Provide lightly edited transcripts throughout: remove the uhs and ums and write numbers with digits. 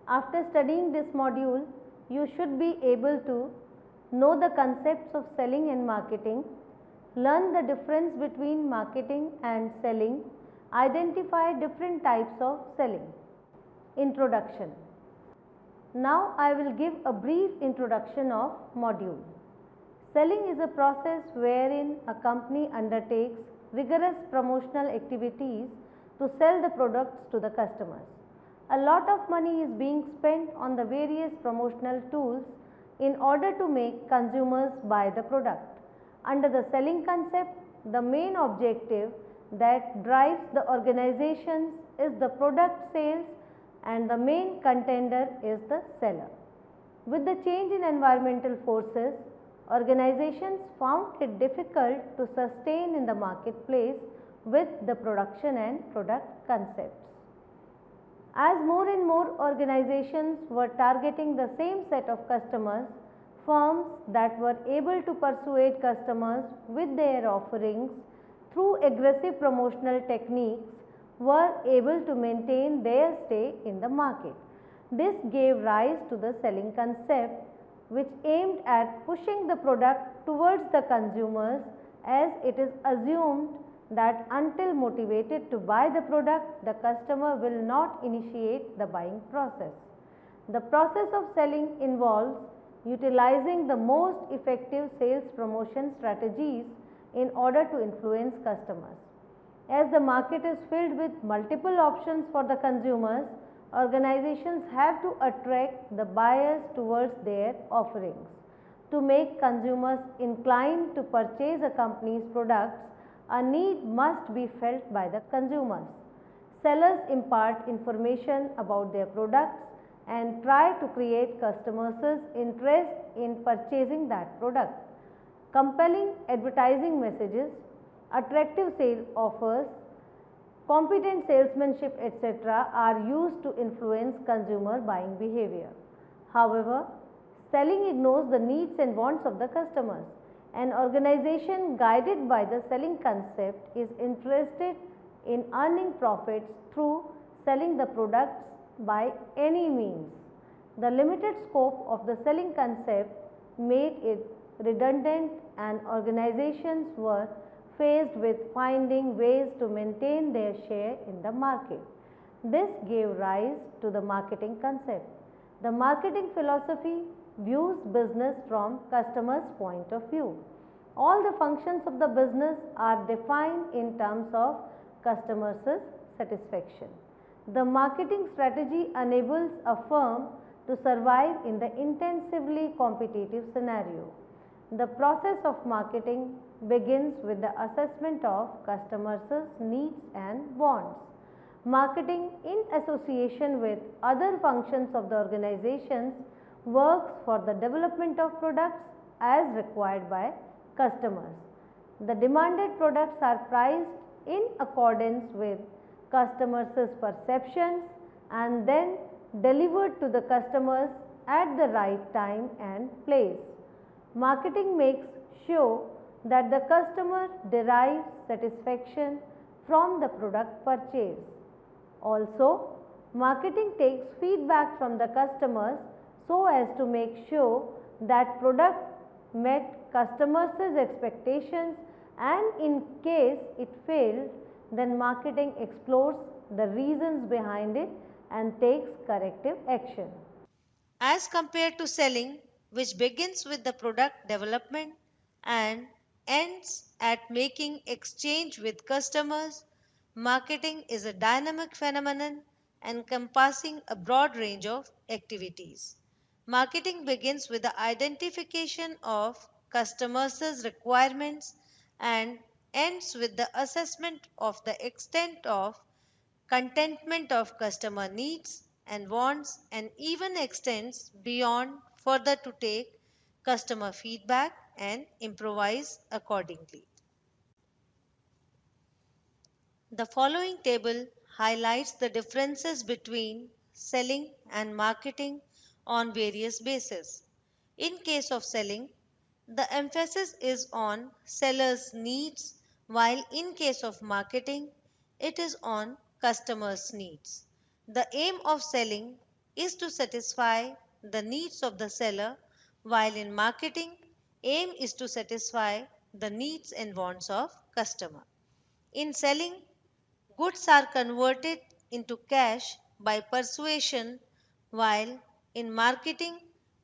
After studying this module, you should be able to know the concepts of selling and marketing, learn the difference between marketing and selling, identify different types of selling. Introduction. Now I will give a brief introduction of module. Selling is a process wherein a company undertakes rigorous promotional activities to sell the products to the customers. A lot of money is being spent on the various promotional tools in order to make consumers buy the product. Under the selling concept, the main objective that drives the organizations is the product sales and the main contender is the seller. With the change in environmental forces, organizations found it difficult to sustain in the marketplace with the production and product concepts. As more and more organizations were targeting the same set of customers, firms that were able to persuade customers with their offerings through aggressive promotional techniques were able to maintain their stay in the market. This gave rise to the selling concept, which aimed at pushing the product towards the consumers, as it is assumed that until motivated to buy the product, the customer will not initiate the buying process. The process of selling involves utilizing the most effective sales promotion strategies in order to influence customers. As the market is filled with multiple options for the consumers, organizations have to attract the buyers towards their offerings. To make consumers inclined to purchase a company's products, a need must be felt by the consumers. Sellers impart information about their products and try to create customers' interest in purchasing that product. Compelling advertising messages, attractive sale offers, competent salesmanship, etc. are used to influence consumer buying behavior. However, selling ignores the needs and wants of the customers. An organization guided by the selling concept is interested in earning profits through selling the products by any means. The limited scope of the selling concept made it redundant and organizations were faced with finding ways to maintain their share in the market. This gave rise to the marketing concept. The marketing philosophy views business from customers' point of view. All the functions of the business are defined in terms of customers' satisfaction. The marketing strategy enables a firm to survive in the intensively competitive scenario. The process of marketing begins with the assessment of customers' needs and wants. Marketing, in association with other functions of the organizations, works for the development of products as required by customers. The demanded products are priced in accordance with customers' perceptions and then delivered to the customers at the right time and place. Marketing makes sure that the customer derives satisfaction from the product purchase. Also, marketing takes feedback from the customers so as to make sure that product met customers' expectations, and in case it failed, then marketing explores the reasons behind it and takes corrective action. As compared to selling, which begins with the product development and ends at making exchange with customers, marketing is a dynamic phenomenon encompassing a broad range of activities. Marketing begins with the identification of customers' requirements and ends with the assessment of the extent of contentment of customer needs and wants, and even extends beyond further to take customer feedback and improvise accordingly. The following table highlights the differences between selling and marketing on various bases. In case of selling, the emphasis is on sellers' needs, while in case of marketing, it is on customers' needs. The aim of selling is to satisfy the needs of the seller, while in marketing, aim is to satisfy the needs and wants of customer. In selling, goods are converted into cash by persuasion, while in marketing,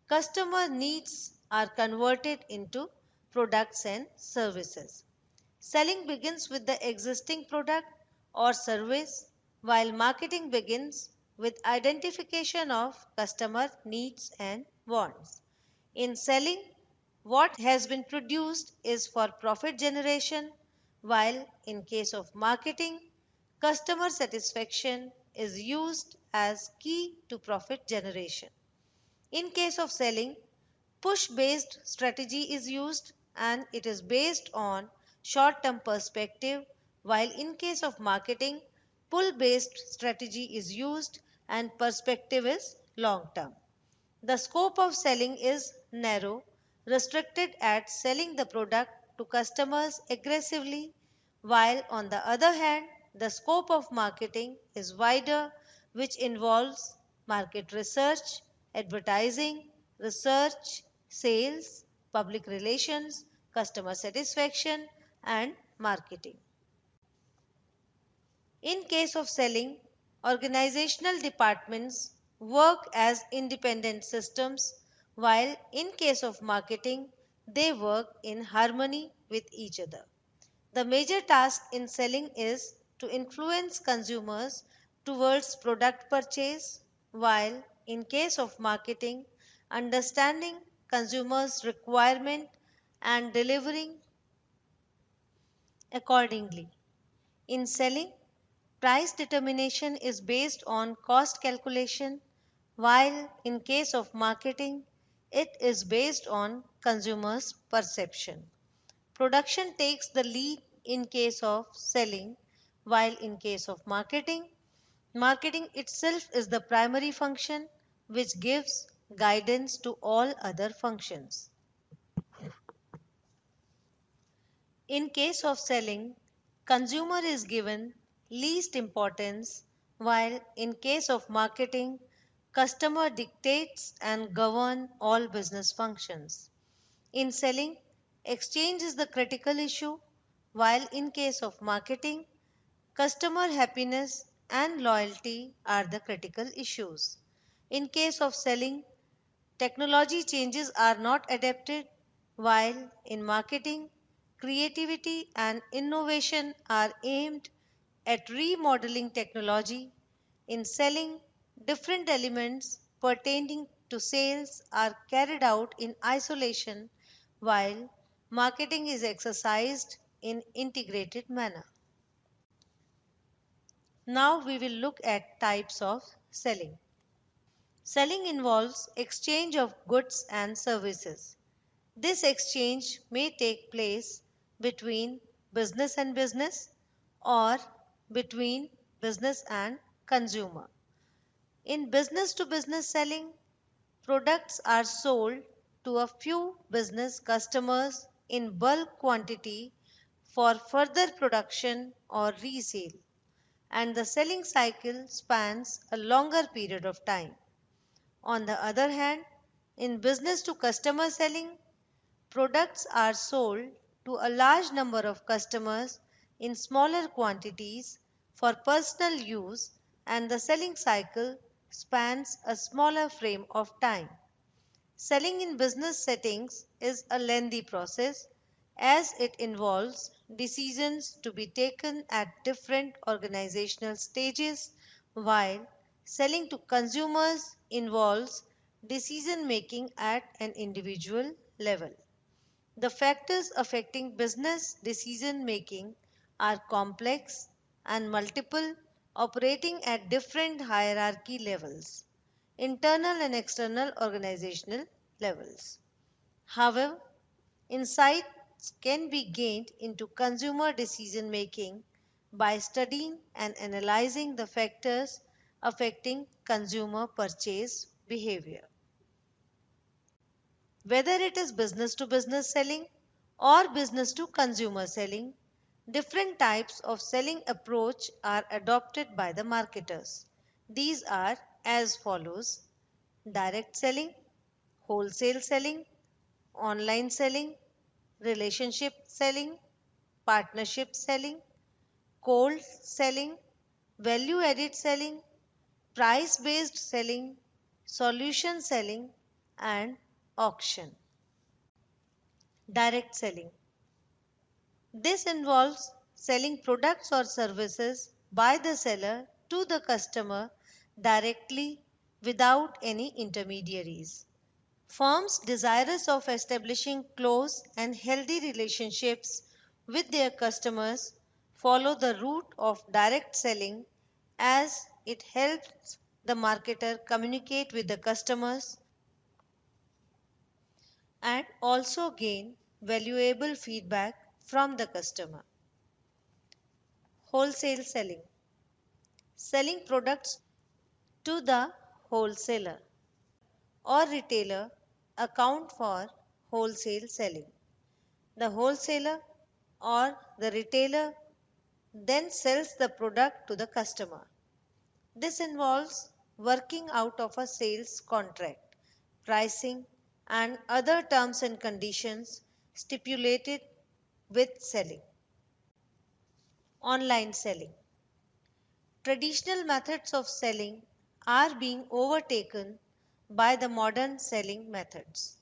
customer needs are converted into products and services. Selling begins with the existing product or service, while marketing begins with identification of customer needs and wants. In selling, what has been produced is for profit generation, while in case of marketing, customer satisfaction is used as key to profit generation. In case of selling, push based strategy is used and it is based on short term perspective, while in case of marketing, pull based strategy is used and perspective is long term. The scope of selling is narrow, restricted at selling the product to customers aggressively, while on the other hand, the scope of marketing is wider, which involves market research, advertising, research, sales, public relations, customer satisfaction, and marketing. In case of selling, organizational departments work as independent systems, while in case of marketing, they work in harmony with each other. The major task in selling is to influence consumers towards product purchase, while in case of marketing, understanding consumers' requirement and delivering accordingly. In selling, price determination is based on cost calculation, while in case of marketing, it is based on consumers' perception. Production takes the lead in case of selling, while in case of marketing, marketing itself is the primary function which gives guidance to all other functions. In case of selling, consumer is given least importance, while in case of marketing, customer dictates and govern all business functions. In selling, exchange is the critical issue, while in case of marketing, customer happiness and loyalty are the critical issues. In case of selling, technology changes are not adapted, while in marketing, creativity and innovation are aimed at remodeling technology. In selling, different elements pertaining to sales are carried out in isolation, while marketing is exercised in integrated manner. Now we will look at types of selling. Selling involves exchange of goods and services. This exchange may take place between business and business or between business and consumer. In business to business selling, products are sold to a few business customers in bulk quantity for further production or resale, and the selling cycle spans a longer period of time. On the other hand, in business to customer selling, products are sold to a large number of customers in smaller quantities for personal use, and the selling cycle spans a smaller frame of time. Selling in business settings is a lengthy process as it involves decisions to be taken at different organizational stages, while selling to consumers involves decision making at an individual level. The factors affecting business decision making are complex and multiple, operating at different hierarchy levels, internal and external organizational levels. However, insights can be gained into consumer decision making by studying and analyzing the factors affecting consumer purchase behavior. Whether it is business to business selling or business to consumer selling, different types of selling approach are adopted by the marketers. These are as follows: direct selling, wholesale selling, online selling, relationship selling, partnership selling, cold selling, value added selling, price based selling, solution selling, and auction. Direct selling. This involves selling products or services by the seller to the customer directly without any intermediaries. Firms desirous of establishing close and healthy relationships with their customers follow the route of direct selling as it helps the marketer communicate with the customers and also gain valuable feedback from the customer. Wholesale selling. Selling products to the wholesaler or retailer account for wholesale selling. The wholesaler or the retailer then sells the product to the customer. This involves working out of a sales contract, pricing, and other terms and conditions stipulated with selling. Online selling. Traditional methods of selling are being overtaken by the modern selling methods.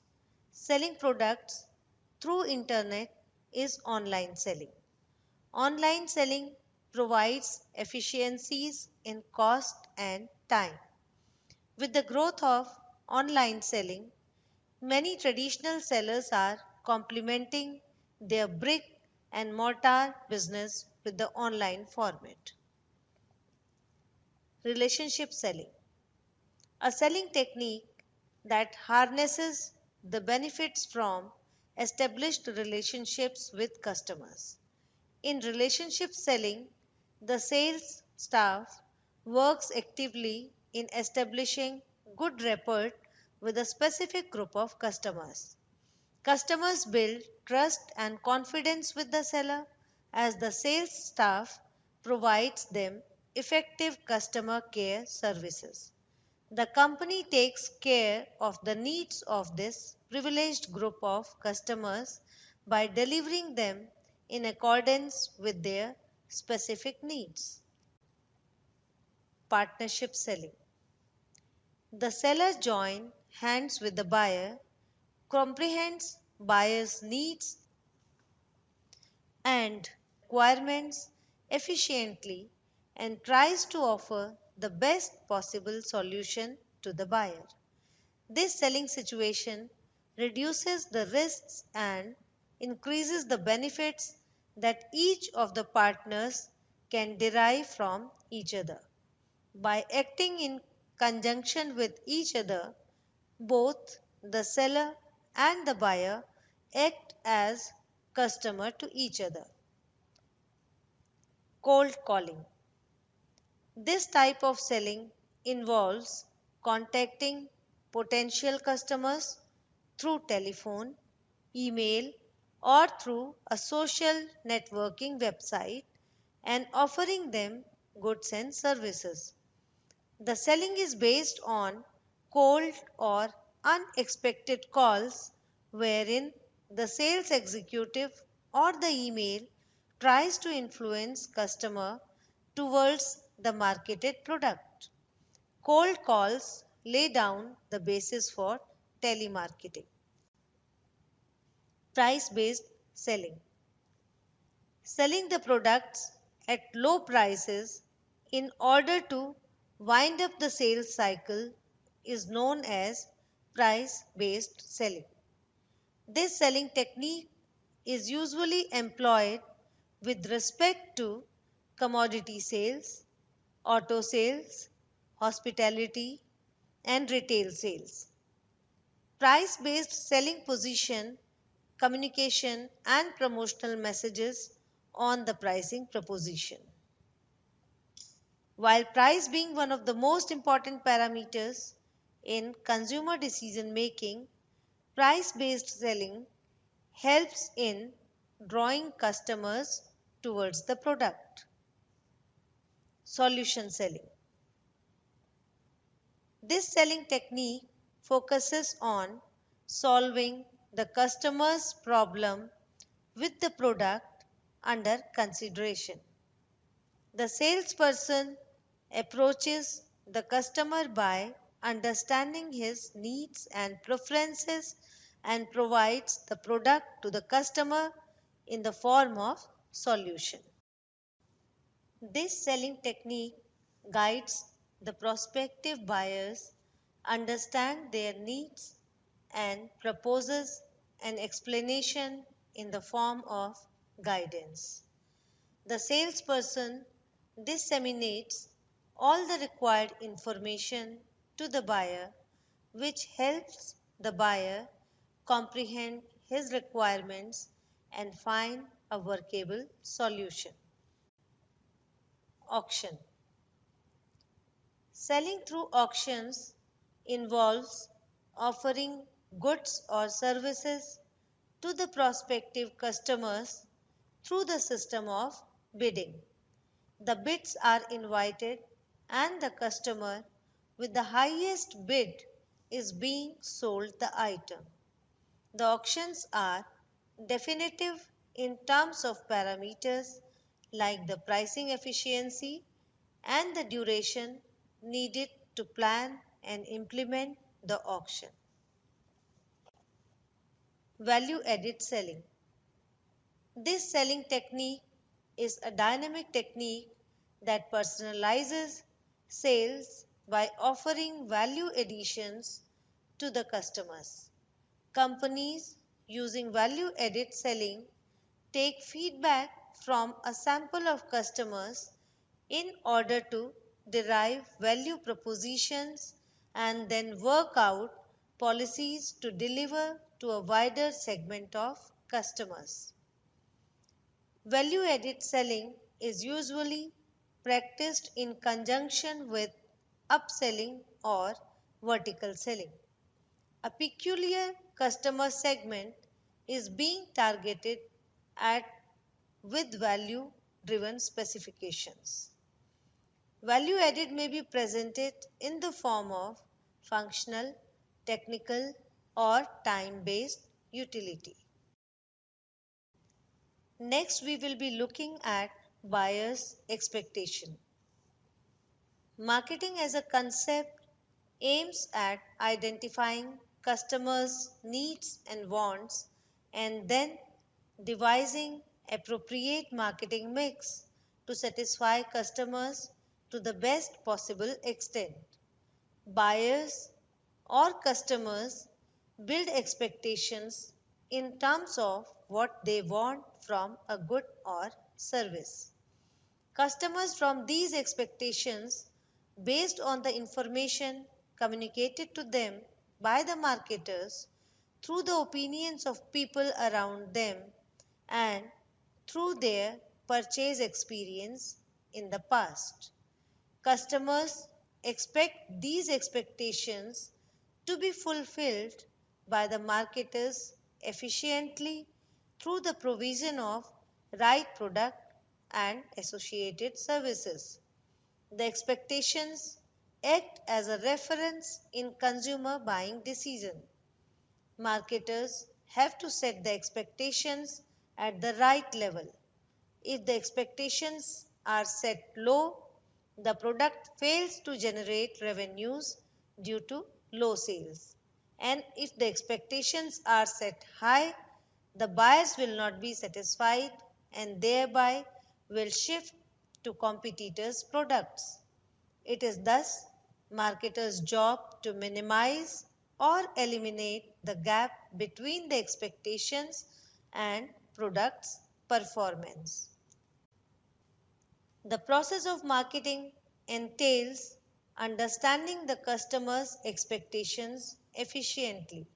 Selling products through internet is online selling. Online selling provides efficiencies in cost and time. With the growth of online selling, many traditional sellers are complementing their brick and mortar business with the online format. Relationship selling, a selling technique that harnesses the benefits from established relationships with customers. In relationship selling, the sales staff works actively in establishing good rapport with a specific group of customers. Customers build trust and confidence with the seller as the sales staff provides them effective customer care services. The company takes care of the needs of this privileged group of customers by delivering them in accordance with their specific needs. Partnership selling. The seller joins hands with the buyer, comprehends buyer's needs and requirements efficiently, and tries to offer the best possible solution to the buyer. This selling situation reduces the risks and increases the benefits that each of the partners can derive from each other. By acting in conjunction with each other, both the seller and the buyer act as customer to each other. Cold calling. This type of selling involves contacting potential customers through telephone, email, or through a social networking website and offering them goods and services. The selling is based on cold or unexpected calls wherein the sales executive or the email tries to influence customer towards the marketed product. Cold calls lay down the basis for telemarketing. Price based selling. Selling the products at low prices in order to wind up the sales cycle is known as price based selling. This selling technique is usually employed with respect to commodity sales, auto sales, hospitality, and retail sales. Price based selling position communication and promotional messages on the pricing proposition. While price being one of the most important parameters in consumer decision making, price based selling helps in drawing customers towards the product. Solution selling. This selling technique focuses on solving the customer's problem with the product under consideration. The salesperson approaches the customer by understanding his needs and preferences and provides the product to the customer in the form of solution. This selling technique guides the prospective buyers understand their needs and proposes an explanation in the form of guidance. The salesperson disseminates all the required information to the buyer, which helps the buyer comprehend his requirements and find a workable solution. Auction. Selling through auctions involves offering goods or services to the prospective customers through the system of bidding. The bids are invited and the customer with the highest bid is being sold the item. The auctions are definitive in terms of parameters like the pricing efficiency and the duration needed to plan and implement the auction. Value added selling. This selling technique is a dynamic technique that personalizes sales by offering value additions to the customers. Companies using value added selling take feedback from a sample of customers in order to derive value propositions and then work out policies to deliver to a wider segment of customers. Value added selling is usually practiced in conjunction with upselling or vertical selling. A peculiar customer segment is being targeted at with value driven specifications. Value added may be presented in the form of functional, technical, or time based utility. Next, we will be looking at buyer's expectation. Marketing as a concept aims at identifying customers' needs and wants and then devising appropriate marketing mix to satisfy customers to the best possible extent. Buyers or customers build expectations in terms of what they want from a good or service. Customers from these expectations, based on the information communicated to them by the marketers, through the opinions of people around them, and through their purchase experience in the past. Customers expect these expectations to be fulfilled by the marketers efficiently through the provision of right product and associated services. The expectations act as a reference in consumer buying decision. Marketers have to set the expectations at the right level. If the expectations are set low, the product fails to generate revenues due to low sales. And if the expectations are set high, the buyers will not be satisfied and thereby will shift to competitors' products. It is thus marketers' job to minimize or eliminate the gap between the expectations and products' performance. The process of marketing entails understanding the customer's expectations efficiently.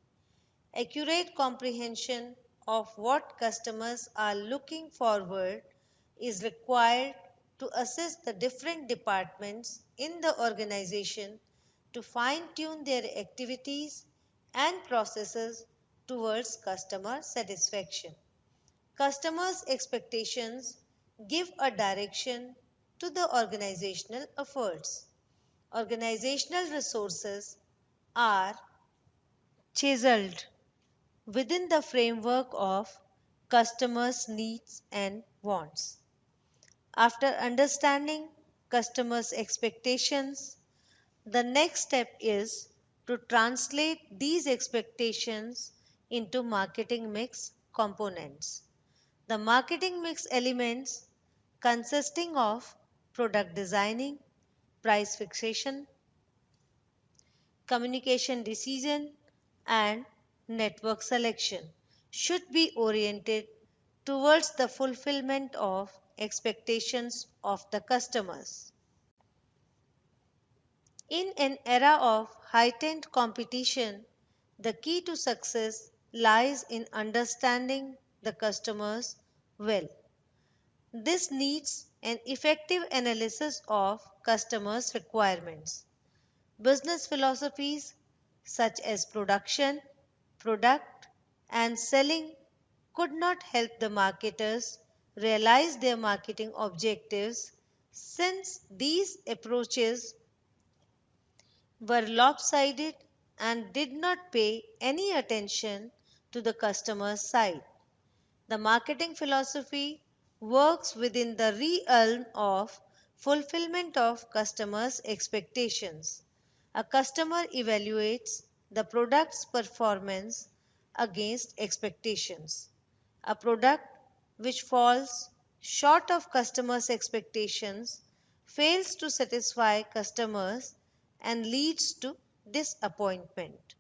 Accurate comprehension of what customers are looking forward is required to assist the different departments in the organization to fine tune their activities and processes towards customer satisfaction. Customers' expectations give a direction to the organizational efforts. Organizational resources are chiseled within the framework of customers' needs and wants. After understanding customers' expectations, the next step is to translate these expectations into marketing mix components. The marketing mix elements consisting of product designing, price fixation, communication decision, and network selection should be oriented towards the fulfillment of expectations of the customers. In an era of heightened competition, the key to success lies in understanding the customers well. This needs an effective analysis of customers' requirements. Business philosophies such as production, product, and selling could not help the marketers realize their marketing objectives since these approaches were lopsided and did not pay any attention to the customer side. The marketing philosophy works within the realm of fulfillment of customers' expectations. A customer evaluates the product's performance against expectations. A product which falls short of customers' expectations fails to satisfy customers and leads to disappointment.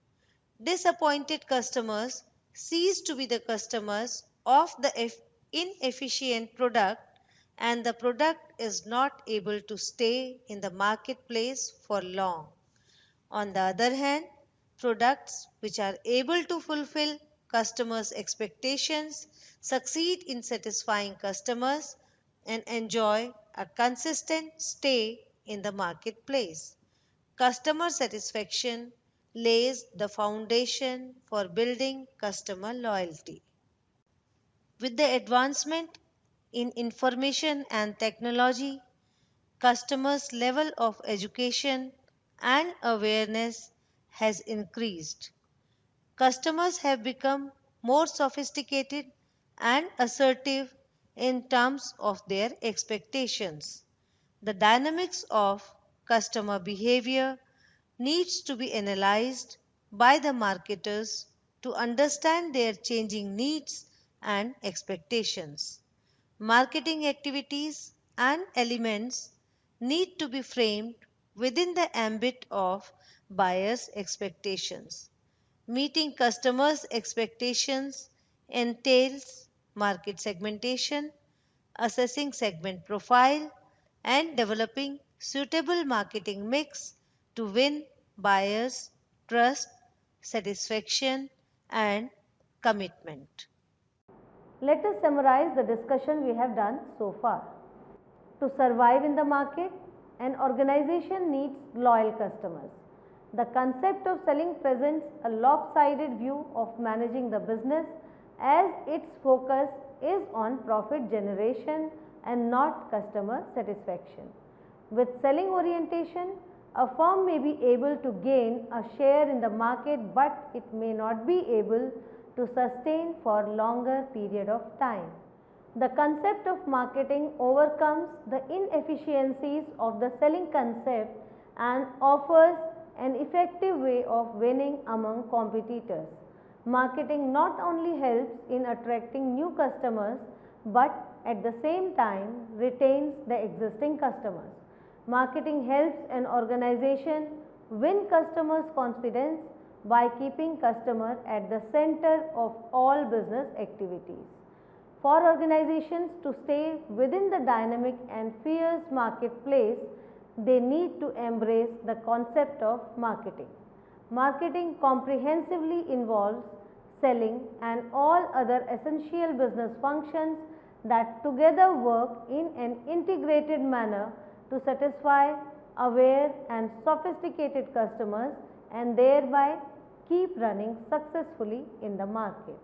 Disappointed customers cease to be the customers of the inefficient product, and the product is not able to stay in the marketplace for long. On the other hand, products which are able to fulfill customers' expectations succeed in satisfying customers and enjoy a consistent stay in the marketplace. Customer satisfaction lays the foundation for building customer loyalty. With the advancement in information and technology, customers' level of education and awareness has increased. Customers have become more sophisticated and assertive in terms of their expectations. The dynamics of customer behavior needs to be analyzed by the marketers to understand their changing needs and expectations. Marketing activities and elements need to be framed within the ambit of buyers' expectations. Meeting customers' expectations entails market segmentation, assessing segment profile, and developing suitable marketing mix to win buyers' trust, satisfaction, and commitment. Let us summarize the discussion we have done so far. To survive in the market, an organization needs loyal customers. The concept of selling presents a lopsided view of managing the business as its focus is on profit generation and not customer satisfaction. With selling orientation, a firm may be able to gain a share in the market, but it may not be able to sustain for longer period of time. The concept of marketing overcomes the inefficiencies of the selling concept and offers an effective way of winning among competitors. Marketing not only helps in attracting new customers but at the same time retains the existing customers. Marketing helps an organization win customers' confidence by keeping customers at the center of all business activities. For organizations to stay within the dynamic and fierce marketplace, they need to embrace the concept of marketing. Marketing comprehensively involves selling and all other essential business functions that together work in an integrated manner to satisfy aware and sophisticated customers and thereby keep running successfully in the market.